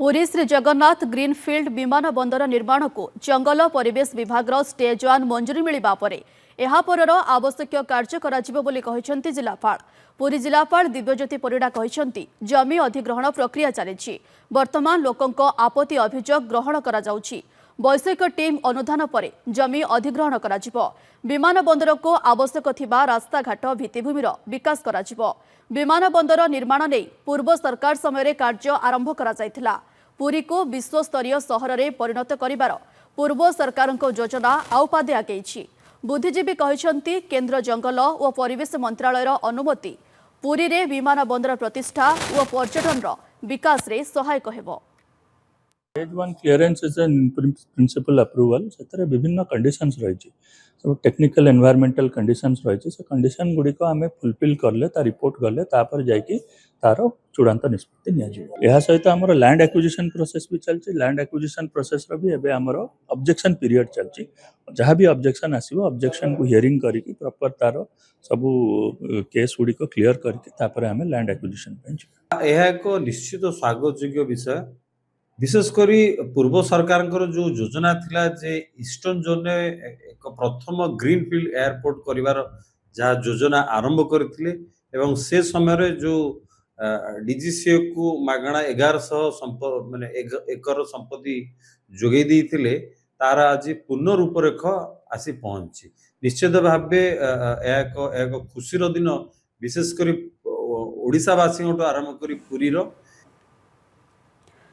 Puri Shri Jagannath greenfield विमान बंदर निर्माण को जंगल परिवेश विभाग स्टेज 1 मंजूरी मिलवा पर एहापर आवश्यक कार्य कर जिलापाल पुरी जिलापाल दिव्यज्योति परिड़ा कहते जमी अधिग्रहण प्रक्रिया चली वर्तमान लोकों आपत्ति अभियोग ग्रहण करा जाउछि। वैषयिक टीम अनुधान पर जमी अधिग्रहण करा विमान बंदर को आवश्यक थिबा रास्ताघाट भित्तिभूमिर विकास करा विमान बंदर निर्माण नहीं पूर्व सरकार समय कार्य आरंभ करा जायथिला। पुरी को विश्वस्तरीय सहर में परिणत करिबार पूर्व सरकार योजना आउ पादे आगेइछि। बुद्धिजीवी कहते केंद्र जंगल और परिवेश मंत्रालयर अनुमति पुरी रे विमान बंदर प्रतिष्ठा और पर्यटन विकास रे सहायक हेबो। Stage 1 clearance is a principal approval. से विभिन्न कंडीशंस रही टेक्निकल एनवायरमेंटल कंडीशंस रही से कंडीशन गुड़ी को आम फुलफिल करले रिपोर्ट गले तापर जाइकी तार चूड़ांत निष्पत्ति निया सहित आमर लैंड एक्विजिशन प्रोसेस भी चलती। लैंड एक्विजिशन प्रोसेस भी एबे आमर ऑब्जेक्शन पीरियड चलती। जहाँ भी ऑब्जेक्शन आसीबो ऑब्जेक्शन को हियरिंग करिकी प्रॉपर तार सब केस गुड़ी को क्लियर करके तापर आमे लैंड एक्विजिशन पे यह एक निश्चित स्वागत योग्य विषय विशेषकर पूर्व सरकार जो योजना थिला जे ईस्टर्न जोन एक प्रथम ग्रीनफिल्ड एयरपोर्ट करिवार जहाँ योजना आरंभ करथिले एवं से समय जो डीजीसीए को मागणा 1100 माने एकर संपत्ति जोगै दैथिले तार आज पूर्ण रूपरेख आसी पहुंची। निश्चित भाव एक खुशीर दिन विशेषकर ओडिशावासी आरंभ करी पुरीर